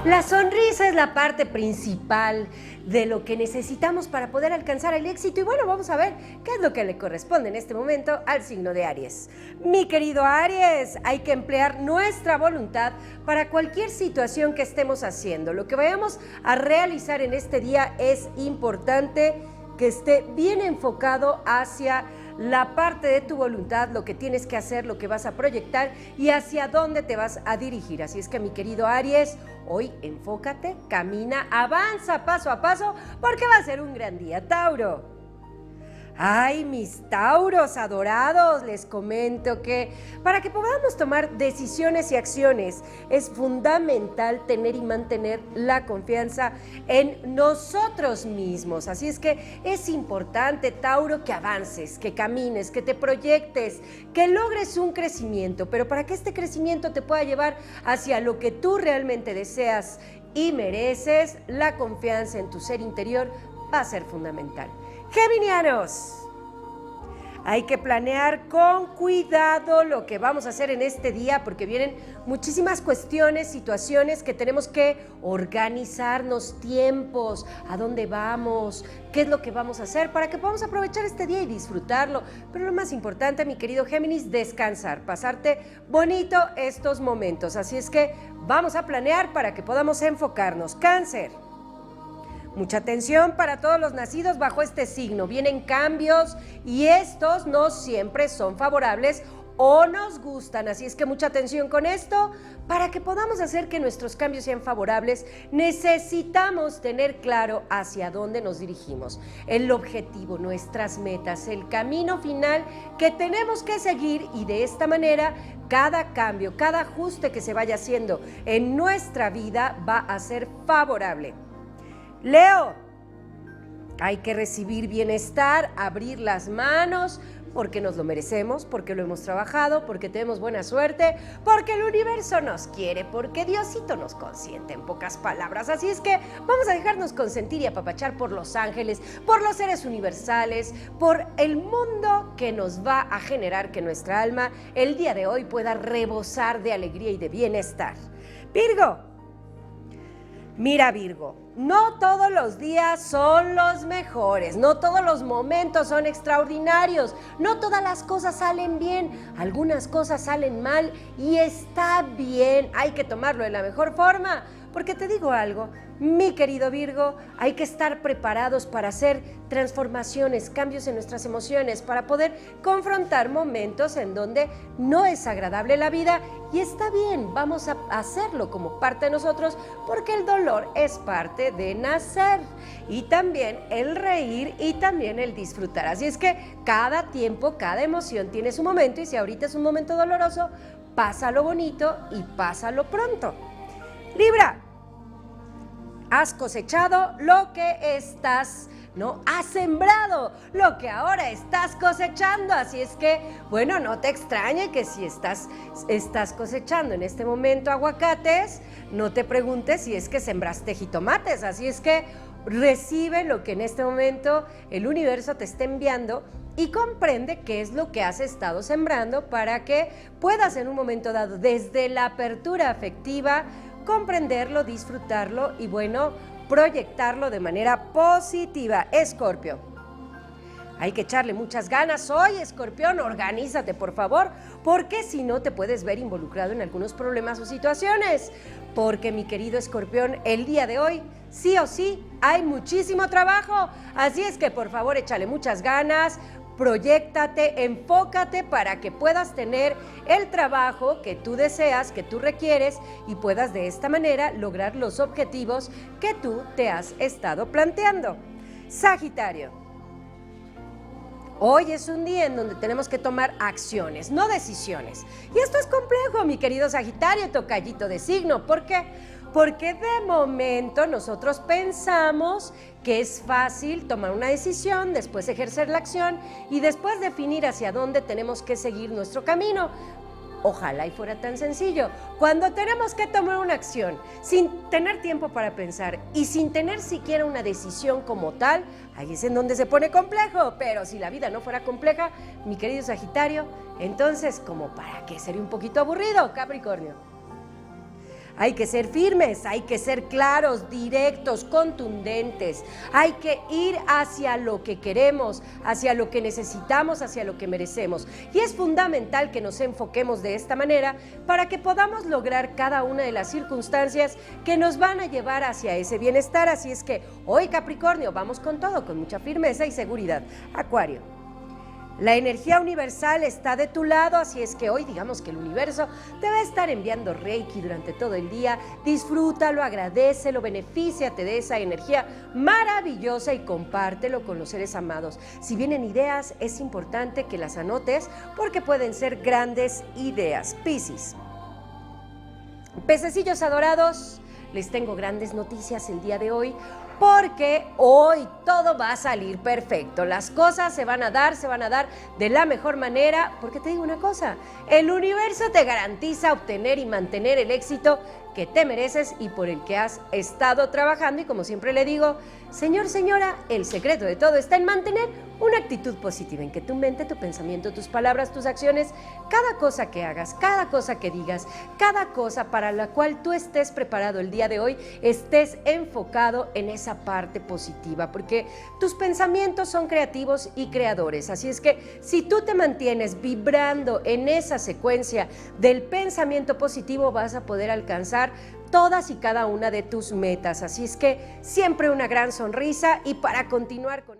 La sonrisa es la parte principal de lo que necesitamos para poder alcanzar el éxito. Y bueno, vamos a ver qué es lo que le corresponde en este momento al signo de Aries. Mi querido Aries, hay que emplear nuestra voluntad para cualquier situación que estemos haciendo. Lo que vayamos a realizar en este día es importante que esté bien enfocado hacia la parte de tu voluntad, lo que tienes que hacer, lo que vas a proyectar y hacia dónde te vas a dirigir. Así es que, mi querido Aries, hoy enfócate, camina, avanza paso a paso, porque va a ser un gran día, Tauro. Ay, mis Tauros adorados, les comento que para que podamos tomar decisiones y acciones es fundamental tener y mantener la confianza en nosotros mismos. Así es que es importante, Tauro, que avances, que camines, que te proyectes, que logres un crecimiento, pero para que este crecimiento te pueda llevar hacia lo que tú realmente deseas y mereces, la confianza en tu ser interior va a ser fundamental. Geminianos, hay que planear con cuidado lo que vamos a hacer en este día porque vienen muchísimas cuestiones, situaciones que tenemos que organizarnos, tiempos, a dónde vamos, qué es lo que vamos a hacer para que podamos aprovechar este día y disfrutarlo. Pero lo más importante, mi querido Géminis, descansar, pasarte bonito estos momentos. Así es que vamos a planear para que podamos enfocarnos. Cáncer. Mucha atención para todos los nacidos bajo este signo. Vienen cambios y estos no siempre son favorables o nos gustan. Así es que mucha atención con esto. Para que podamos hacer que nuestros cambios sean favorables, necesitamos tener claro hacia dónde nos dirigimos. El objetivo, nuestras metas, el camino final que tenemos que seguir y de esta manera cada cambio, cada ajuste que se vaya haciendo en nuestra vida va a ser favorable. Leo, hay que recibir bienestar, abrir las manos, porque nos lo merecemos, porque lo hemos trabajado, porque tenemos buena suerte, porque el universo nos quiere, porque Diosito nos consiente, en pocas palabras. Así es que vamos a dejarnos consentir y apapachar por los ángeles, por los seres universales, por el mundo que nos va a generar que nuestra alma el día de hoy pueda rebosar de alegría y de bienestar. Virgo. Mira, Virgo, no todos los días son los mejores, no todos los momentos son extraordinarios, no todas las cosas salen bien, algunas cosas salen mal y está bien, hay que tomarlo de la mejor forma. Porque te digo algo, mi querido Virgo, hay que estar preparados para hacer transformaciones, cambios en nuestras emociones, para poder confrontar momentos en donde no es agradable la vida y está bien, vamos a hacerlo como parte de nosotros porque el dolor es parte de nacer y también el reír y también el disfrutar. Así es que cada tiempo, cada emoción tiene su momento y si ahorita es un momento doloroso, pásalo bonito y pásalo pronto. Libra, has cosechado lo que has sembrado lo que ahora estás cosechando, así es que, bueno, no te extrañe que si estás cosechando en este momento aguacates, no te preguntes si es que sembraste jitomates, así es que recibe lo que en este momento el universo te está enviando y comprende qué es lo que has estado sembrando para que puedas en un momento dado, desde la apertura afectiva, comprenderlo, disfrutarlo y bueno, proyectarlo de manera positiva. Escorpio, hay que echarle muchas ganas hoy, Escorpión, organízate por favor, porque si no te puedes ver involucrado en algunos problemas o situaciones, porque mi querido Escorpión, el día de hoy, sí o sí, hay muchísimo trabajo, así es que por favor échale muchas ganas, proyéctate, enfócate para que puedas tener el trabajo que tú deseas, que tú requieres y puedas de esta manera lograr los objetivos que tú te has estado planteando. Sagitario, hoy es un día en donde tenemos que tomar acciones, no decisiones. Y esto es complejo, mi querido Sagitario, tocallito de signo. ¿Por qué? Porque de momento nosotros pensamos que es fácil tomar una decisión, después ejercer la acción y después definir hacia dónde tenemos que seguir nuestro camino. Ojalá y fuera tan sencillo. Cuando tenemos que tomar una acción sin tener tiempo para pensar y sin tener siquiera una decisión como tal, ahí es en donde se pone complejo. Pero si la vida no fuera compleja, mi querido Sagitario, entonces, ¿como para qué? Sería un poquito aburrido, Capricornio. Hay que ser firmes, hay que ser claros, directos, contundentes. Hay que ir hacia lo que queremos, hacia lo que necesitamos, hacia lo que merecemos. Y es fundamental que nos enfoquemos de esta manera para que podamos lograr cada una de las circunstancias que nos van a llevar hacia ese bienestar. Así es que hoy, Capricornio, vamos con todo, con mucha firmeza y seguridad. Acuario. La energía universal está de tu lado, así es que hoy digamos que el universo te va a estar enviando Reiki durante todo el día. Disfrútalo, agradécelo, benefíciate de esa energía maravillosa y compártelo con los seres amados. Si vienen ideas, es importante que las anotes porque pueden ser grandes ideas. Piscis. Pececillos adorados, les tengo grandes noticias el día de hoy porque hoy todo va a salir perfecto. Las cosas se van a dar de la mejor manera, porque te digo una cosa, el universo te garantiza obtener y mantener el éxito que te mereces y por el que has estado trabajando. Y como siempre le digo, señor, señora, el secreto de todo está en mantener una actitud positiva, en que tu mente, tu pensamiento, tus palabras, tus acciones, cada cosa que hagas, cada cosa que digas, cada cosa para la cual tú estés preparado el día de hoy, estés enfocado en esa parte positiva, porque tus pensamientos son creativos y creadores. Así es que si tú te mantienes vibrando en esa secuencia del pensamiento positivo, vas a poder alcanzar todas y cada una de tus metas. Así es que siempre una gran sonrisa y para continuar con